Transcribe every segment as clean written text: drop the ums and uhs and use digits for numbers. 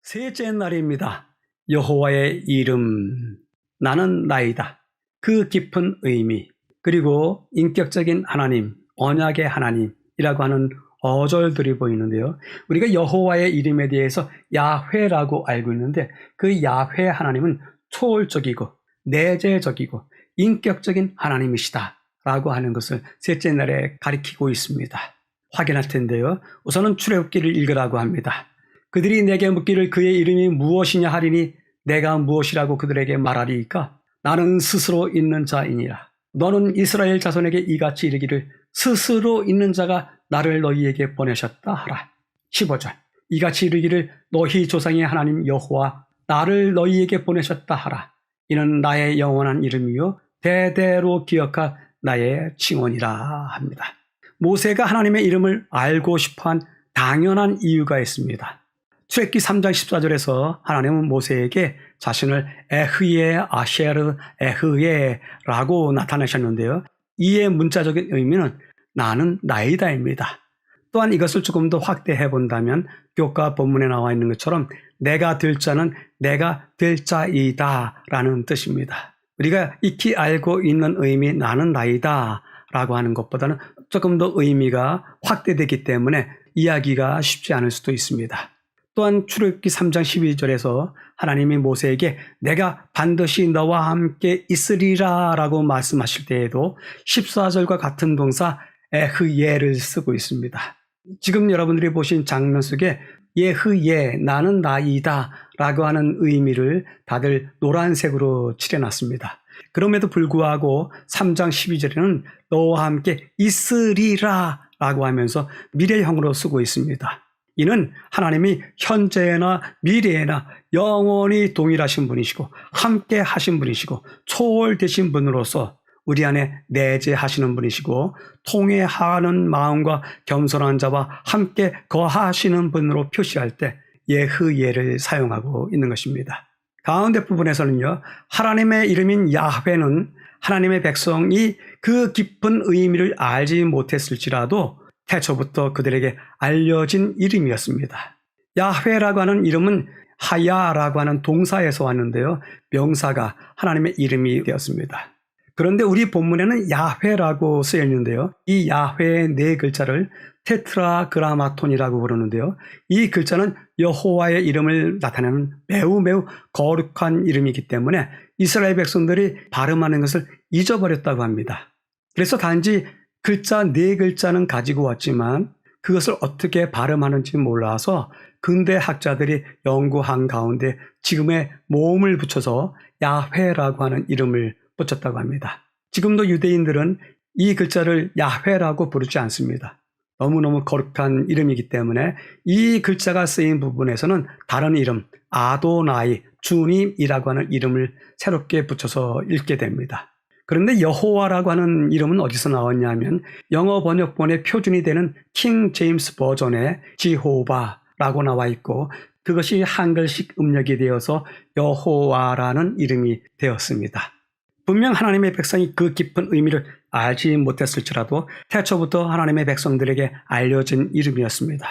셋째 날입니다. 여호와의 이름, 나는 나이다. 그 깊은 의미, 그리고 인격적인 하나님, 언약의 하나님이라고 하는 어절들이 보이는데요. 우리가 여호와의 이름에 대해서 야훼라고 알고 있는데 그 야훼 하나님은 초월적이고 내재적이고 인격적인 하나님이시다 라고 하는 것을 셋째 날에 가리키고 있습니다. 확인할 텐데요. 우선은 출애굽기를 읽으라고 합니다. 그들이 내게 묻기를 그의 이름이 무엇이냐 하리니 내가 무엇이라고 그들에게 말하리이까? 나는 스스로 있는 자이니라. 너는 이스라엘 자손에게 이같이 이르기를 스스로 있는 자가 나를 너희에게 보내셨다 하라. 15절 이같이 이르기를 너희 조상의 하나님 여호와 나를 너희에게 보내셨다 하라. 이는 나의 영원한 이름이요 대대로 기억할 나의 칭언이라 합니다. 모세가 하나님의 이름을 알고 싶어한 당연한 이유가 있습니다. 출애굽기 3장 14절에서 하나님은 모세에게 자신을 에흐예 아셰르 에흐예라고 나타내셨는데요. 이의 문자적인 의미는 나는 나이다입니다. 또한 이것을 조금 더 확대해 본다면 교과 본문에 나와 있는 것처럼 내가 될 자는 내가 될 자이다 라는 뜻입니다. 우리가 익히 알고 있는 의미 나는 나이다 라고 하는 것보다는 조금 더 의미가 확대되기 때문에 이야기가 쉽지 않을 수도 있습니다. 또한 출애굽기 3장 12절에서 하나님이 모세에게 내가 반드시 너와 함께 있으리라 라고 말씀하실 때에도 14절과 같은 동사 에흐예를 쓰고 있습니다. 지금 여러분들이 보신 장면 속에 예흐예 나는 나이다 라고 하는 의미를 다들 노란색으로 칠해놨습니다. 그럼에도 불구하고 3장 12절에는 너와 함께 있으리라 라고 하면서 미래형으로 쓰고 있습니다. 이는 하나님이 현재나 미래나 영원히 동일하신 분이시고 함께 하신 분이시고 초월되신 분으로서 우리 안에 내재하시는 분이시고 통회하는 마음과 겸손한 자와 함께 거하시는 분으로 표시할 때 예흐예를 사용하고 있는 것입니다. 가운데 부분에서는요. 하나님의 이름인 야훼는 하나님의 백성이 그 깊은 의미를 알지 못했을지라도 태초부터 그들에게 알려진 이름이었습니다. 야훼라고 하는 이름은 하야라고 하는 동사에서 왔는데요. 명사가 하나님의 이름이 되었습니다. 그런데 우리 본문에는 야훼라고 쓰여 있는데요. 이 야훼의 네 글자를 테트라그라마톤이라고 부르는데요. 이 글자는 여호와의 이름을 나타내는 매우 거룩한 이름이기 때문에 이스라엘 백성들이 발음하는 것을 잊어버렸다고 합니다. 그래서 단지 글자 네 글자는 가지고 왔지만 그것을 어떻게 발음하는지 몰라서 근대 학자들이 연구한 가운데 지금의 모음을 붙여서 야훼라고 하는 이름을 붙였다고 합니다. 지금도 유대인들은 이 글자를 야훼라고 부르지 않습니다. 너무너무 거룩한 이름이기 때문에 이 글자가 쓰인 부분에서는 다른 이름, 아도나이, 주님이라고 하는 이름을 새롭게 붙여서 읽게 됩니다. 그런데 여호와라고 하는 이름은 어디서 나왔냐면 영어 번역본의 표준이 되는 킹 제임스 버전에 지호바라고 나와 있고 그것이 한글식 음력이 되어서 여호와라는 이름이 되었습니다. 분명 하나님의 백성이 그 깊은 의미를 알지 못했을지라도 태초부터 하나님의 백성들에게 알려진 이름이었습니다.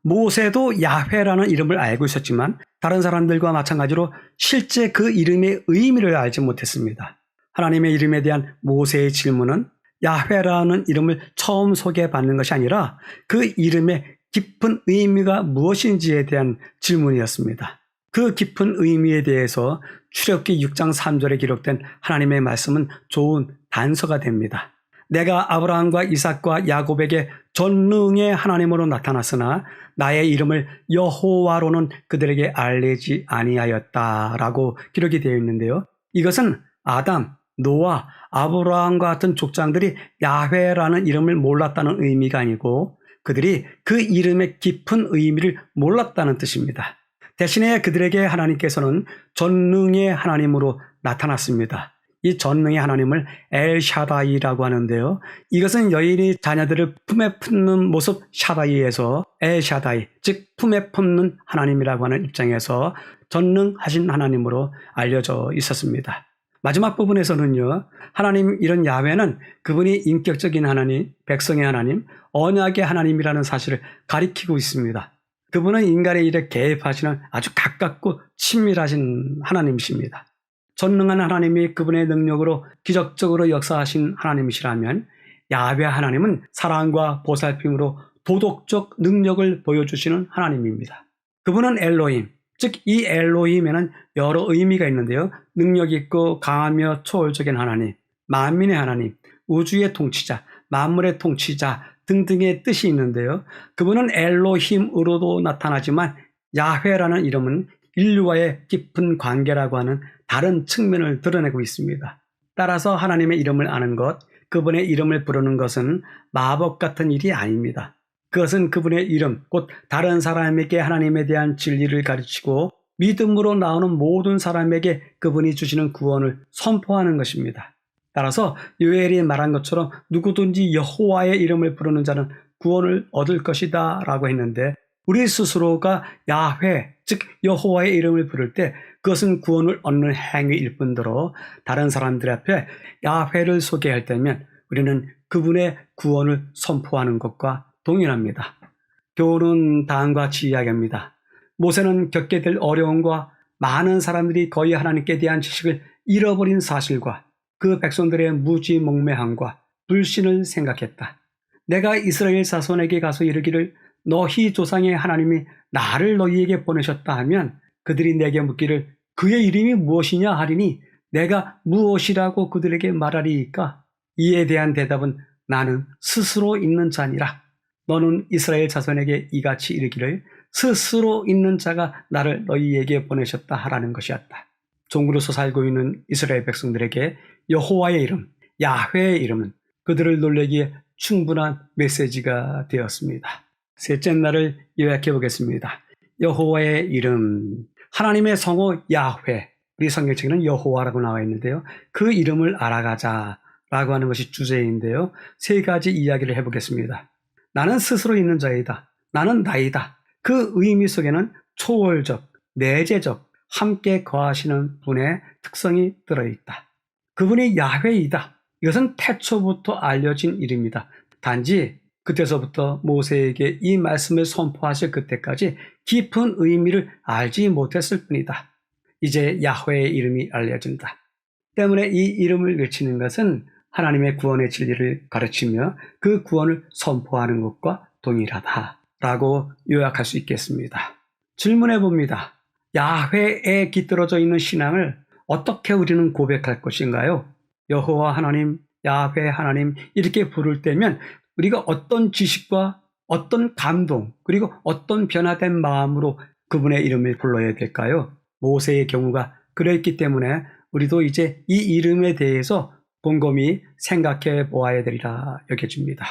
모세도 야훼라는 이름을 알고 있었지만 다른 사람들과 마찬가지로 실제 그 이름의 의미를 알지 못했습니다. 하나님의 이름에 대한 모세의 질문은 야훼라는 이름을 처음 소개받는 것이 아니라 그 이름의 깊은 의미가 무엇인지에 대한 질문이었습니다. 그 깊은 의미에 대해서 출애굽기 6장 3절에 기록된 하나님의 말씀은 좋은 단서가 됩니다. 내가 아브라함과 이삭과 야곱에게 전능의 하나님으로 나타났으나 나의 이름을 여호와로는 그들에게 알리지 아니하였다라고 기록이 되어 있는데요. 이것은 아담, 노아, 아브라함과 같은 족장들이 야훼라는 이름을 몰랐다는 의미가 아니고 그들이 그 이름의 깊은 의미를 몰랐다는 뜻입니다. 대신에 그들에게 하나님께서는 전능의 하나님으로 나타났습니다. 이 전능의 하나님을 엘샤다이라고 하는데요. 이것은 여인이 자녀들을 품에 품는 모습 샤다이에서 엘샤다이, 즉 품에 품는 하나님이라고 하는 입장에서 전능하신 하나님으로 알려져 있었습니다. 마지막 부분에서는요. 하나님 이런 야훼는 그분이 인격적인 하나님, 백성의 하나님, 언약의 하나님이라는 사실을 가리키고 있습니다. 그분은 인간의 일에 개입하시는 아주 가깝고 친밀하신 하나님이십니다. 전능한 하나님이 그분의 능력으로 기적적으로 역사하신 하나님이시라면 야훼 하나님은 사랑과 보살핌으로 도덕적 능력을 보여주시는 하나님입니다. 그분은 엘로힘, 즉 이 엘로힘에는 여러 의미가 있는데요. 능력 있고 강하며 초월적인 하나님, 만민의 하나님, 우주의 통치자, 만물의 통치자 등등의 뜻이 있는데요. 그분은 엘로힘으로도 나타나지만 야훼라는 이름은 인류와의 깊은 관계라고 하는 다른 측면을 드러내고 있습니다. 따라서 하나님의 이름을 아는 것, 그분의 이름을 부르는 것은 마법 같은 일이 아닙니다. 그것은 그분의 이름, 곧 다른 사람에게 하나님에 대한 진리를 가르치고 믿음으로 나오는 모든 사람에게 그분이 주시는 구원을 선포하는 것입니다. 따라서 요엘이 말한 것처럼 누구든지 여호와의 이름을 부르는 자는 구원을 얻을 것이다 라고 했는데 우리 스스로가 야훼, 즉 여호와의 이름을 부를 때 그것은 구원을 얻는 행위일 뿐더러 다른 사람들 앞에 야훼를 소개할 때면 우리는 그분의 구원을 선포하는 것과 동일합니다. 교훈은 다음과 같이 이야기합니다. 모세는 겪게 될 어려움과 많은 사람들이 거의 하나님께 대한 지식을 잃어버린 사실과 그 백성들의 무지몽매함과 불신을 생각했다. 내가 이스라엘 자손에게 가서 이르기를 너희 조상의 하나님이 나를 너희에게 보내셨다 하면 그들이 내게 묻기를 그의 이름이 무엇이냐 하리니 내가 무엇이라고 그들에게 말하리이까? 이에 대한 대답은 나는 스스로 있는 자니라. 너는 이스라엘 자손에게 이같이 이르기를 스스로 있는 자가 나를 너희에게 보내셨다 하라는 것이었다. 종으로서 살고 있는 이스라엘 백성들에게 여호와의 이름, 야훼의 이름은 그들을 놀래기에 충분한 메시지가 되었습니다. 셋째 날을 요약해 보겠습니다. 여호와의 이름, 하나님의 성호 야훼, 우리 성경책에는 여호와라고 나와 있는데요. 그 이름을 알아가자라고 하는 것이 주제인데요. 세 가지 이야기를 해보겠습니다. 나는 스스로 있는 자이다. 나는 나이다. 그 의미 속에는 초월적, 내재적, 함께 거하시는 분의 특성이 들어있다. 그분이 야훼이다. 이것은 태초부터 알려진 이름이다. 단지 그때서부터 모세에게 이 말씀을 선포하실 그때까지 깊은 의미를 알지 못했을 뿐이다. 이제 야훼의 이름이 알려진다. 때문에 이 이름을 외치는 것은 하나님의 구원의 진리를 가르치며 그 구원을 선포하는 것과 동일하다라고 요약할 수 있겠습니다. 질문해 봅니다. 야훼에 깃들어져 있는 신앙을 어떻게 우리는 고백할 것인가요? 여호와 하나님, 야훼 하나님 이렇게 부를 때면 우리가 어떤 지식과 어떤 감동 그리고 어떤 변화된 마음으로 그분의 이름을 불러야 될까요? 모세의 경우가 그랬기 때문에 우리도 이제 이 이름에 대해서 곰곰이 생각해 보아야 되리라 여겨집니다.